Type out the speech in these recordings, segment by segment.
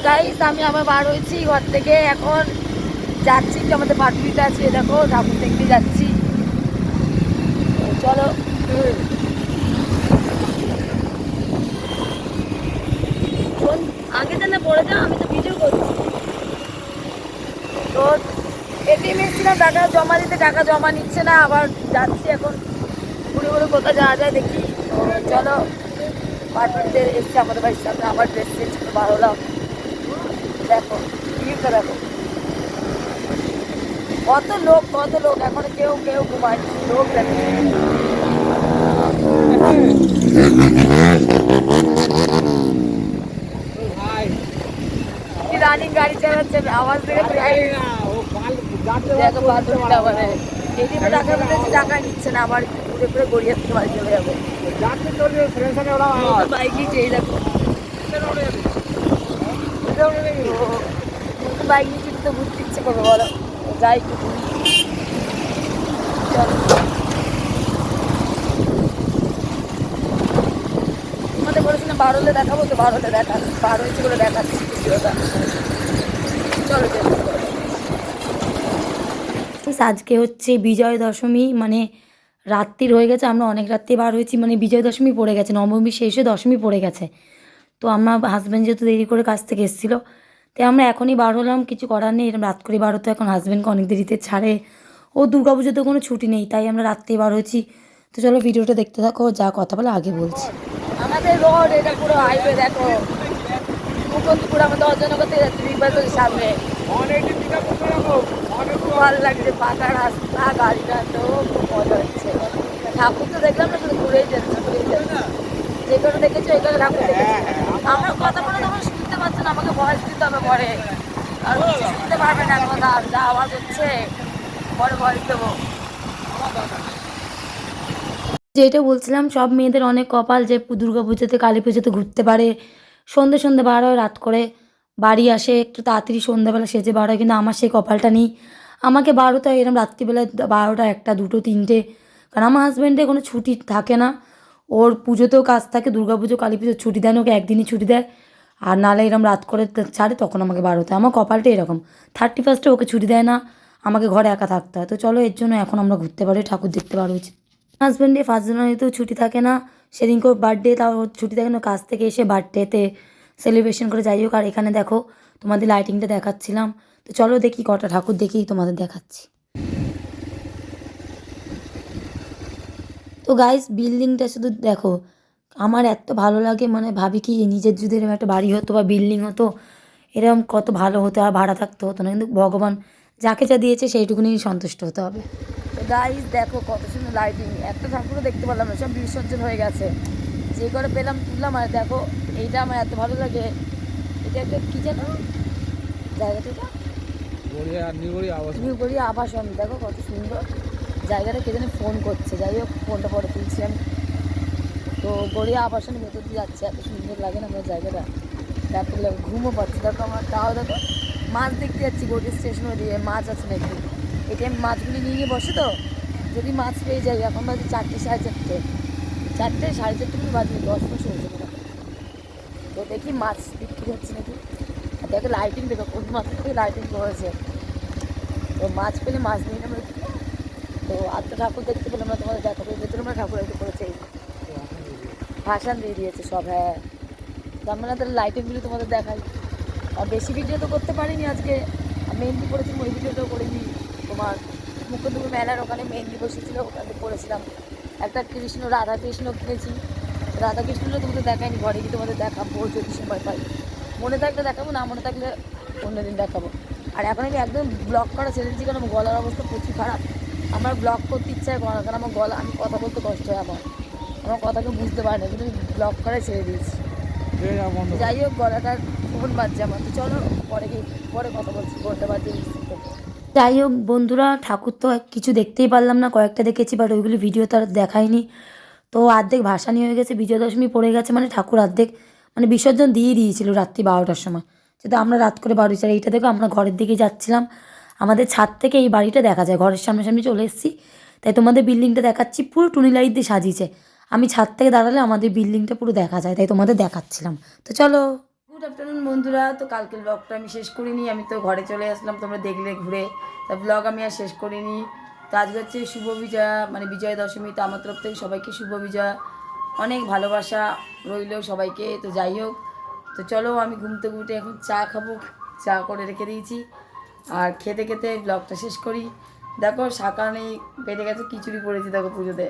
Guys আমি আবার বার হয়েছি ঘর থেকে, এখন যাচ্ছি তো আমাদের পাটুলিটা আছে, দেখো ঠাকুর দেখতে যাচ্ছি। চলো আগে জানা পড়ে যাও, আমি তো ভিডিও করছি। তো এটিএম এসেছিলাম টাকা জমা দিতে, টাকা জমা নিচ্ছে না, আবার যাচ্ছি এখন ঘুরে ঘুরে কোথাও যাওয়া যায় দেখি। তো চলো পাটুলিতে এসছে আমাদের বাড়ির সামনে, আবার ড্রেস চেঞ্জ করে বার হলাম। দেখো ভিড়টা দেখো, কত লোক কত লোক, এখন কেউ কেউ ঘুমাচ্ছে, লোক দেখো। রানিং গাড়ি চালাচ্ছে, আওয়াজ দেখে টাকা নিচ্ছে না, আবার ঘুরে ঘুরে গড়িয়ে থেকে বাড়ি চলে যাবো। বাইক নিচে এই দেখো, বাইক নিচে তো ঘুরতে ইচ্ছে করবে বলো, যাই একটু ঘুরি। চলো তোমাদের বলেছিলাম বার হলে দেখাবো, তো বার হলে দেখা বার হয়েছে বলে দেখাচ্ছি ভিডিওটা। চলো আজকে হচ্ছে বিজয় দশমী, মানে রাত্রির হয়ে গেছে, আমরা অনেক রাত্রি বার হয়েছি, মানে বিজয় দশমী পড়ে গেছে, নবমী শেষে দশমী পড়ে গেছে। তো আমার হাজব্যান্ড যেহেতু দেরি করে কাজ থেকে এসেছিলো, তাই আমরা এখনই বার হলাম, কিছু করার নেই, এরকম রাত করে বার হতো, এখন হাজব্যান্ডকে অনেক দেরিতে ছাড়ে, ও দুর্গা পুজোতে কোনো ছুটি নেই, তাই আমরা রাত্রেই বার হয়েছি। তো চলো ভিডিওটা দেখতে থাকো, যা কথা বলে আগে বলছি। আমাদের রোড এটা পুরো হাইওয়ে দেখো, মুকুন্দপুর আমাদের অজনগর যাচ্ছে বিগ বাজারের সামনে, খুব ভালো লাগছে, ফাঁকা রাস্তা, গাড়িটা তো খুব মজা হচ্ছে। ঠাকুর তো দেখলাম না, শুধু ঘুরেই যাচ্ছে ঘুরেই যাচ্ছে, যেখানে দেখেছো ওইখানে ঠাকুর দেখেছি। আমার কথা বলে তখন শুনতে পাচ্ছে না, আমাকে ভয়েস দিতে হবে পরে, আর কিছু শুনতে পারবে না কথা, যা আওয়াজ হচ্ছে পরে ভয়েস দেবো। যেটা বলছিলাম, সব মেয়েদের অনেক কপাল যে দুর্গা পুজোতে কালী পুজোতে ঘুরতে পারে, সন্ধে সন্ধে বার হয়, রাত করে বাড়ি আসে, একটু তাড়াতাড়ি সন্ধ্যাবেলা সেজে বার হয়, কিন্তু আমার সেই কপালটা নেই। আমাকে বারোটা এরকম রাত্রিবেলায় 12টা 1টা 2টো 3টে, কারণ আমার হাজব্যান্ডের কোনো ছুটি থাকে না, ওর পুজোতেও কাজ থাকে, দুর্গা পুজো কালী পুজো ছুটি দেয় না, ওকে একদিনই ছুটি দেয়, আর নাহলে এরকম রাত করে ছাড়ে, তখন আমাকে বার হতে হয়। আমার কপালটা এরকম, 31স্টে ওকে ছুটি দেয় না, আমাকে ঘরে একা থাকতে হয়। তো চলো এর জন্য এখন আমরা ঘুরতে পারি, ঠাকুর দেখতে পারো। হাজব্যান্ডের 1st জানুয়ারিতেও ছুটি থাকে না, সেদিনকে ওর বার্থডে, তাও ওর ছুটি থাকে না, কাজ থেকে এসে বার্থডেতে সেলিব্রেশন করে যাই হোক। আর এখানে দেখো তোমাদের লাইটিংটা দেখাচ্ছিলাম, তো চলো দেখি কটা ঠাকুর দেখি তোমাদের দেখাচ্ছি। তো গাইস বিল্ডিংটা শুধু দেখো, আমার এত ভালো লাগে, মানে ভাবি কি নিজের যদি এরকম একটা বাড়ি হতো বা বিল্ডিং হতো, এরকম কত ভালো হতো, আর ভাড়া থাকতে হতো না, কিন্তু ভগবান যাকে যা দিয়েছে সেইটুকুনি সন্তুষ্ট হতে হবে। তো গাইস দেখো কত সুন্দর লাইটিং, একটা ঠাকুরও দেখতে পারলাম না, সব বিসর্জন হয়ে গেছে, যে করে পেলাম তুললাম। আর দেখো এইটা আমার এত ভালো লাগে, এটা একটা কী যেন জায়গাটা, নিউগড়িয়া আবাসন, দেখো কত সুন্দর জায়গাটা, কে যেন ফোন করছে, যাই হোক ফোনটা পরে তুলছি আমি। তো গড়িয়া আবাসনের ভেতর দিয়ে যাচ্ছে, এত সুন্দর লাগে না আমার জায়গাটা, তারপরে ঘুমও পাচ্ছি। দেখো আমার তাও দেখো মাছ দেখতে যাচ্ছি, গড়িয়া স্টেশন দিয়ে মাছ আছে নাকি, এটিএম মাছগুলি নিয়ে গিয়ে বসে, তো যদি মাছ পেয়ে যাই। এখন বাজে 4টে 4:30, 4টে 4:30 বাজে, 10 মাস হয়েছে মনে হয়। তো দেখি মাছ বিক্রি হচ্ছে নাকি, আর দেখো লাইটিং দেখো কোন মাছ থেকে লাইটিং করেছে, তো মাছ পেলে মাছ নিয়ে আমরা। তো আর তো ঠাকুর দেখতে পেলাম না, তোমাদের দেখাবো ভেতরে আমরা ঠাকুর একটু করেছে, ভাসান দিয়ে দিয়েছে সব। হ্যাঁ তো আমরা তাহলে লাইটিংগুলি তোমাদের দেখাই, আর বেশি ভিডিও তো করতে পারিনি আজকে, মেহেন্দি করেছি, ওই ভিডিওটাও করিনি। তোমার মুকুন্দপুর মেলার ওখানে মেহেন্দি বসেছিল, ওখানে করেছিলাম, একটা কৃষ্ণ রাধা কৃষ্ণ কিনেছি, রাধা কৃষ্ণটা তোমাদের দেখাইনি, ঘরে গিয়ে তোমাদের দেখাবো যদি সময় পাই, মনে থাকলে দেখাবো, না মনে থাকলে অন্যদিন দেখাবো। আর এখন আমি একদম ব্লগ করা ছেড়ে দিচ্ছি, কারণ গলার অবস্থা প্রচুর খারাপ, আমার ব্লগ করতে ইচ্ছা করে না, কারণ আমার গলা, আমি কথা বলতে কষ্ট হয়, আমার কথাকে বুঝতে পারে না, কিন্তু আমি ব্লগ করে ছেড়ে দিয়েছি। যাই হোক গলাটার ফোন বাজছে আমার, তো চলো পরে কথা বলছি, ফোনটা বাজছে। যাই হোক বন্ধুরা, ঠাকুর তো কিছু দেখতেই পারলাম না, কয়েকটা দেখেছি, বাট ওইগুলি ভিডিও তো আর দেখায়নি। তো অর্ধেক ভাসানি হয়ে গেছে, বিজয়া দশমী পড়ে গেছে, মানে ঠাকুর অর্ধেক মানে বিসর্জন দিয়ে দিয়েছিল রাত্রি 12টার সময়, যেহেতু আমরা রাত করে বাড়ি চাই। এইটা দেখো আমরা ঘরের দিকে যাচ্ছিলাম, আমাদের ছাদ থেকে এই বাড়িটা দেখা যায়, ঘরের সামনাসামনি চলে এসেছি, তাই তোমাদের বিল্ডিংটা দেখাচ্ছি, পুরো টুনি লাইট দিয়ে সাজিয়েছে, আমি ছাদ থেকে দাঁড়ালে আমাদের বিল্ডিংটা পুরো দেখা যায়, তাই তোমাদের দেখাচ্ছিলাম। তো চলো, গুড গুড আফটারনুন বন্ধুরা। তো কালকের ব্লগটা আমি শেষ করিনি, আমি তো ঘরে চলে আসলাম, তোমরা দেখলে ঘুরে। তা ব্লগ আমি আর শেষ করিনি। তো আজকে হচ্ছে শুভ বিজয়া, মানে বিজয়া দশমী। তো আমার তরফ থেকে সবাইকে শুভ বিজয়া, অনেক ভালোবাসা রইল সবাইকে। তো যাই হোক, তো চলো আমি ঘুম থেকে উঠে এখন চা খাবো, চা করে রেখে দিয়েছি, আর খেতে খেতে ব্লগটা শেষ করি। দেখো সাকানে পেটে গেছে, খিচুড়ি পড়েছি দেখো পুজোতে,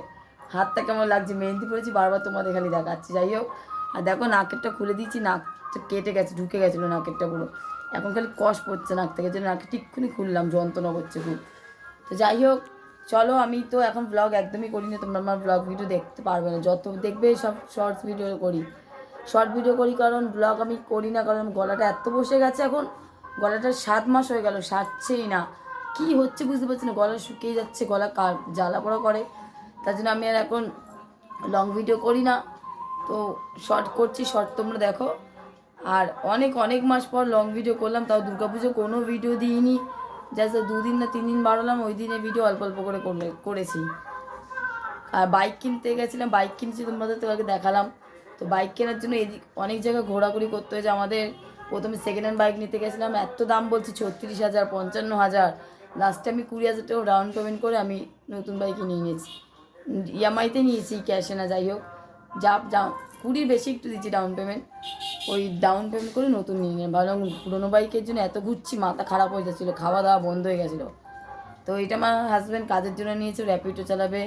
হাতটা কেমন লাগছে, মেহেন্দি পড়েছি, বারবার তোমাদের খালি দেখাচ্ছি। যাই হোক, আর দেখো নাকেরটা খুলে দিয়েছি, নাকটা কেটে গেছে, ঢুকে গেছিলো নাকেরটা পুরো, এখন খালি কষ পড়ছে নাক থেকে, যে নাকে টিক্ষুনি খুললাম, যন্ত্রণা করছে খুব। তো যাই হোক, চলো আমি তো এখন ব্লগ একদমই করি না, তোমরা আমার ব্লগ ভিডিও দেখতে পারবে না, যত দেখবে সব শর্টস ভিডিও করি, শর্ট ভিডিও করি, কারণ ব্লগ আমি করি না, কারণ গলাটা এত বসে গেছে এখন, গলাটা 7 মাস হয়ে গেল সারছেই না, কি হচ্ছে বুঝতে পারছি না, গলা শুকিয়ে যাচ্ছে, গলা জ্বালা পোড়া করে, তার জন্য আমি আর এখন লং ভিডিও করি না। তো শর্ট করছি, শর্ট তোমরা দেখো। আর অনেক অনেক মাস পর লং ভিডিও করলাম, তাও দুর্গাপুজো কোনো ভিডিও দিইনি, জাস্ট 2 দিন না 3 দিন বাড়ালাম, ওই দিনে ভিডিও অল্প অল্প করে করেছি। আর বাইক কিনতে গেছিলাম, বাইক কিনছি, তোমাদের তো আগে দেখালাম। তো বাইক কেনার জন্য এদিক অনেক জায়গায় ঘোরাঘুরি করতে হয়েছে আমাদের। প্রথমে সেকেন্ড হ্যান্ড বাইক নিতে গেছিলাম, এত দাম বলছি 36,000, 55,000, লাস্টে আমি 20,000 টাকা ডাউন পেমেন্ট করে আমি নতুন বাইকই নিয়ে নিয়েছি, ইএমআইতে নিয়েছি, ক্যাশে না। যাই হোক, যা 20 বেশি একটু দিচ্ছি ডাউন পেমেন্ট, ওই ডাউন পেমেন্ট করে নতুন নিয়ে নিলাম। ভাবলাম পুরোনো বাইকের জন্য এত ঘুরছি, মাথা খারাপ হয়ে যাচ্ছিলো, খাওয়া দাওয়া বন্ধ হয়ে গেছিলো। তো এটা আমার হাজব্যান্ড কাজের জন্য নিয়েছে, র্যাপিডো চালাবে,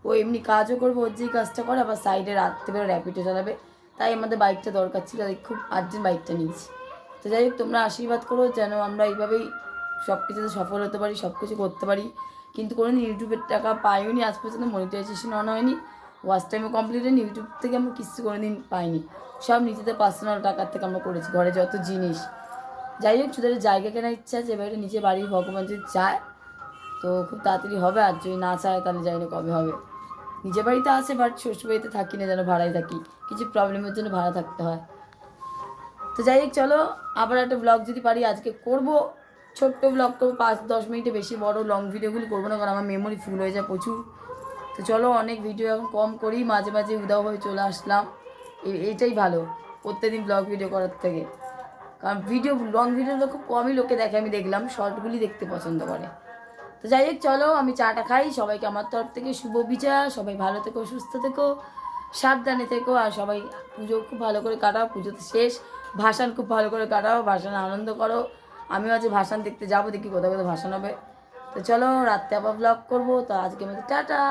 ও এমনি কাজও করবে, ওর যেই কাজটা করে, আবার সাইডে রাত্রেবেলা র্যাপিডো চালাবে, তাই আমাদের বাইকটা দরকার ছিল, তাই খুব আর্জেন্ট বাইকটা নিয়েছি। তো যাই হোক, তোমরা আশীর্বাদ করো যেন আমরা এইভাবেই সব কিছুতে সফল হতে পারি, সব কিছু করতে পারি। কিন্তু কোনোদিন ইউটিউবের টাকা পাইনি আজ পর্যন্ত, মনিটাইজেশন অন হয়নি, ওয়াচ টাইমও কমপ্লিট হয়নি, ইউটিউব থেকে আমরা কিছু কোনোদিন পাইনি, সব নিজেদের পার্সোনাল টাকার থেকে আমরা করেছি, ঘরে যত জিনিস। যাই হোক, শুধু জায়গা কেনার ইচ্ছা আছে, এবার নিজে বাড়ির ভগবান যদি চায় তো খুব তাড়াতাড়ি হবে, আর যদি না চায় তাহলে জানি না কবে হবে। নিজের বাড়িতে আছে, বাট শ্বশুরবাড়িতে থাকি না, যেন ভাড়ায় থাকি, কিছু প্রবলেমের জন্য ভাড়া থাকতে হয়। তো যাই হোক, চলো আবার একটা ব্লগ যদি পারি আজকে করব, ছোট্ট ব্লগ করবো, 5-10 মিনিটে, বেশি বড় লং ভিডিওগুলি করবো না, কারণ আমার মেমোরি ফুল হয়ে যায় প্রচুর। তো চলো অনেক ভিডিও এখন কম করি, মাঝে মাঝে উদাও হয়ে চলে আসলাম, এইটাই ভালো প্রত্যেকদিন ব্লগ ভিডিও করার থেকে, কারণ লং ভিডিওগুলো খুব কমই লোকে দেখে, আমি দেখলাম শর্টগুলি দেখতে পছন্দ করে। তো যাই হোক, চলো আমি চাটা খাই, সবাইকে আমার তরফ থেকে শুভ বিজয়া, সবাই ভালো থেকো, সুস্থ থেকো, সাবধানে থেকো, আর সবাই পুজো খুব ভালো করে কাটাও, পুজো তো শেষ, ভাসান খুব ভালো করে কাটাও, ভাসান আনন্দ করো। আমিও আজ ভাসান দেখতে যাবো, দেখি কোথাও কোথাও ভাসান হবে। তো চলো রাত্রে আবার ব্লগ করবো, তো আজকে আমাদের টাটা।